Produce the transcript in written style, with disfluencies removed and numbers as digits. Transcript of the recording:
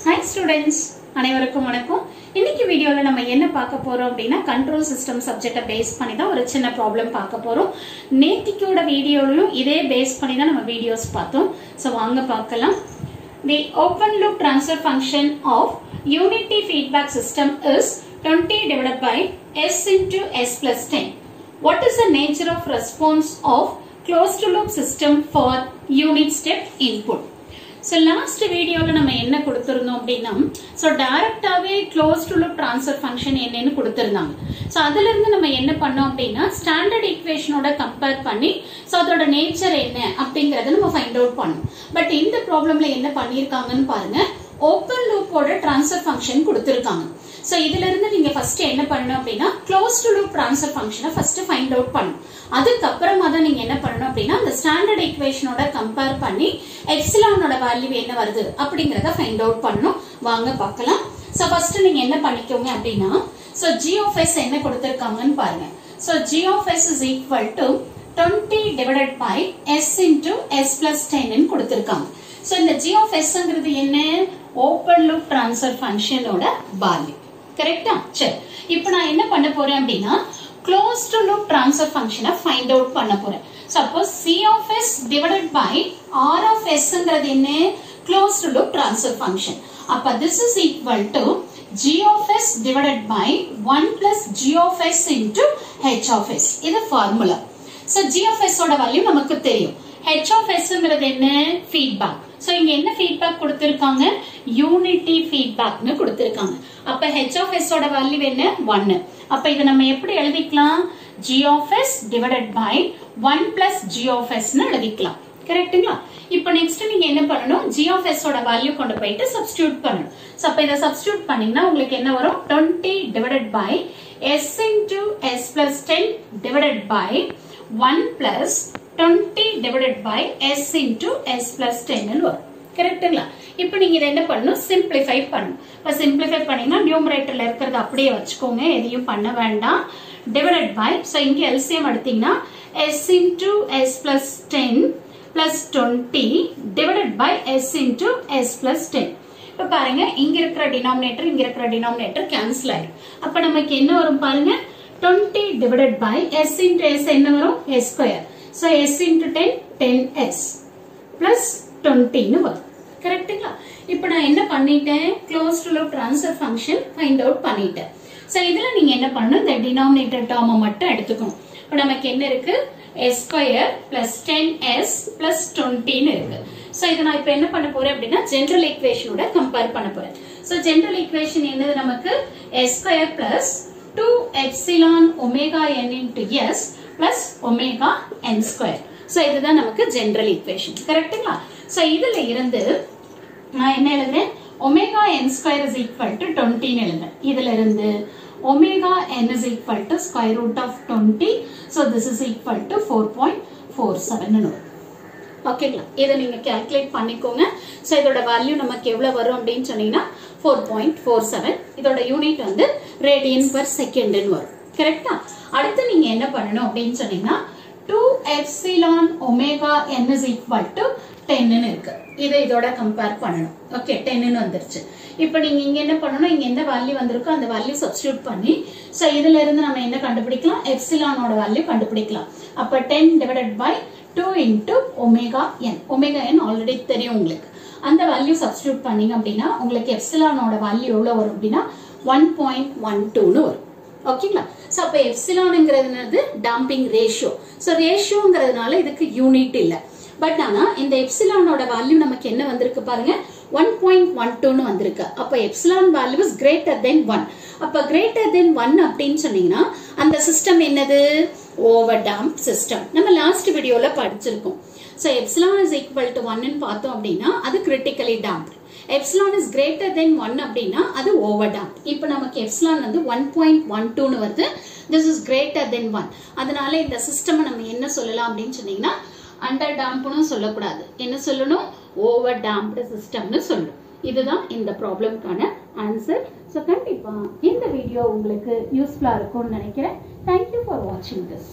Hi students, அனைவருக்கும் வணக்கம். இன்னைக்கு வீடியோல நம்ம என்ன பார்க்க போறோம் அப்படினா கண்ட்ரோல் சிஸ்டம் சப்ஜெக்ட்ட பேஸ் பண்ணி தான் ஒரு சின்ன ப்ராப்ளம் பார்க்க போறோம். நேத்திக்கோட வீடியோலயும் இதே பேஸ் பண்ணி தான் நம்ம வீடியோஸ் பார்த்தோம். சோ வாங்க பார்க்கலாம். The open loop transfer function of unity feedback system is 20 divided by s into s plus 10. What is the nature of response of closed loop system for unit step input? So last video la nama enna kuduthirundom appadina so direct ave closed loop transfer function ennu kuduthirundanga so adula irundhu nama enna pannom appadina standard equation oda compare panni so adoda nature enna அப்படிங்கறத நம்ம find out பண்ணோம் but இந்த ப்ராப்ளம்ல என்ன பண்ணிருக்காங்கன்னு பாருங்க open loop ஓட transfer function கொடுத்திருக்காங்க so இதில இருந்து நீங்க first என்ன பண்ணனும் அப்படினா closed loop transfer function first find out பண்ணனும் அதுக்கு அப்புறமா தான் நீங்க என்ன பண்ணனும் அப்படினா அந்த ஸ்டாண்டர்ட் ஈக்குவேஷன் ஓட கம்பேர் பண்ணி எப்சிலான் ஓட வேல்யூ என்ன வருது அப்படிங்கறத find out பண்ணனும் வாங்க பார்க்கலாம் so first நீங்க என்ன பண்ணிக்கோங்க அப்படினா so g of s என்ன கொடுத்திருக்காங்கன்னு பாருங்க so g of s is equal to 20 divided by s into s plus 10 ன்னு கொடுத்திருக்காங்க so இந்த g of s ங்கிறது என்ன open loop transfer function ஓட வேல்யூ கரெக்ட்டா சரி இப்போ நான் என்ன பண்ண போறேன் அப்படினா closed loop transfer function find out பண்ண போறேன் suppose c of s divided by r of s ங்கிறது என்ன closed loop transfer function அப்ப this is equal to g of s divided by 1 plus g of s into h of s இது formula so g of s ஓட value நமக்கு தெரியும் h of s ங்கிறது என்ன feedback so இங்க என்ன feedback கொடுத்திருக்காங்க unity feedback னு கொடுத்திருக்காங்க அப்ப h of s ஓட வேல்யூ என்ன 1 அப்ப இத நம்ம எப்படி எழுதிக்கலாம் g of s divided by 1 plus g of s னு எழுதிக்கலாம் கரெக்ட்டுங்களா இப்போ நெக்ஸ்ட் நீங்க என்ன பண்ணனும் g of s ஓட வேல்யூ கொண்டு போயிட்டு சப்ஸ்டிட்யூட் பண்ணனும் சோ அப்ப இத சப்ஸ்டிட்யூட் பண்ணீங்கன்னா உங்களுக்கு என்ன வரும் 20 divided by s into s plus 10 divided by 1 plus 20 divided by s into s plus 10 ன்னு வரும் கரெக்ட்டுங்களா இப்போ நீங்க இத என்ன பண்ணனும் சிம்பிளிஃபை பண்ணனும் அப்ப சிம்பிளிஃபை பண்ணீங்கன்னா நியூமரேட்டர்ல இருக்குறது அப்படியே வச்சுக்கோங்க எதையும் பண்ண வேண்டாம் divided by so இங்க LCM எடுத்தீங்கன்னா s into s plus 10 plus 20 divided by s into s plus 10 இப்ப பாருங்க இங்க இருக்கிற டினாமினேட்டர் கேன்சல் ஆயிடும் அப்ப நமக்கு என்ன வரும் பாருங்க 20 divided by s into s என்ன வரும் s square so s into 10 10s plus 20 னு வரும் கரெக்ட்டுங்களா இப்போ நான் என்ன பண்ணிட்டேன் closed loop transfer function find out பண்ணிட்டேன் சோ இதல நீங்க என்ன பண்ணனும் இந்த டினாமினேட்டர் டேர்ம் மட்டும் எடுத்துக்கணும் இப்போ நமக்கு என்ன இருக்கு s square plus 10s plus 20 னு இருக்கு சோ இத நான் இப்போ என்ன பண்ண போறேன் அப்படினா ஜெனரல் ஈக்குவேஷன் ஓட கம்பேர் பண்ண போறேன் சோ ஜெனரல் ஈக்குவேஷன் என்னது நமக்கு s square plus 2 epsilon omega n into s plus omega n square so இதுதான் நமக்கு ஜெனரல் ஈக்குவேஷன் கரெக்ட்டுங்களா சோ இதுல இருந்து நான் என்ன எழுதுறேன் omega n square is equal to 20 ன்னு எழுதுறேன் இதுல இருந்து omega n is equal to square root of 20 so this is equal to 4.47 ன்னு வரும் ஓகேங்களா இத நீங்க கால்குலேட் பண்ணிக்கோங்க சோ இதோட வேல்யூ நமக்கு எவ்வளவு வரும் அப்படினு சொன்னீங்கன்னா 4.47 இதோட யூனிட் வந்து ரேடியன் per second ன்னு வரும் கரெக்ட்டா அடுத்து நீங்க என்ன பண்ணனும் அப்படினு சொன்னீங்கன்னா 2 epsilon omega n is equal to 10 ன்னு இருக்கு இதை இதோட கம்பேர் பண்ணனும் ஓகே 10 ன்னு வந்துருச்சு இப்போ நீங்க இங்க என்ன பண்ணனும் இங்க எந்த வேல்யூ வந்திருக்கோ அந்த வேல்யூ சப்ஸ்டிட்யூட் பண்ணி சோ இதில இருந்து நாம என்ன கண்டுபிடிக்கலாம் எப்சிலான் ஓட வேல்யூ கண்டுபிடிக்கலாம் அப்ப 10 divided by 2 into omega n already தெரியும் உங்களுக்கு அந்த வேல்யூ சப்ஸ்டிட்யூட் பண்ணீங்க அப்படினா உங்களுக்கு எப்சிலான் ஓட வேல்யூ எவ்வளவு வரும் அப்படினா 1.12 ன்னு வரும் ஓகேங்களா சோ அப்ப எப்சிலான்ங்கிறது என்னது டம்பிங் ரேஷியோ சோ ரேஷியோங்கிறதுனால இதுக்கு யூனிட் இல்ல பட் ஆனா இந்த எப்சிலானோட வேல்யூ நமக்கு என்ன வந்திருக்கு பாருங்க 1.12 ன்னு வந்திருக்கு அப்ப epsilon value is greater than 1 அப்ப greater than 1 அப்படினு சொன்னீங்கன்னா அந்த சிஸ்டம் என்னது ஓவர் டம்ப் சிஸ்டம் நம்ம லாஸ்ட் வீடியோல படிச்சிருக்கோம் so epsilon is equal to 1 ன்னு பார்த்தோம் அப்படினா அது critically damped epsilon is greater than 1 அப்படினா அது ஓவர் டம்ப் இப்போ நமக்கு எப்சிலான் வந்து 1.12 ன்னு வருது this is greater than 1 அதனால இந்த சிஸ்டம் நம்ம என்ன சொல்லலாம் அப்படினு சொன்னீங்கன்னா அண்டர் டம்ப்னு சொல்லக்கூடாது என்ன சொல்லணும் ஓவர் டம்ப்டு சிஸ்டம்னு சொல்லணும் இதுதான் இந்த ப்ராப்ளம்க்கான ஆன்சர் சோ கண்டிப்பா இந்த வீடியோ உங்களுக்கு யூஸ்ஃபுல்லா இருக்கும்னு நினைக்கிறேன் thank you for watching this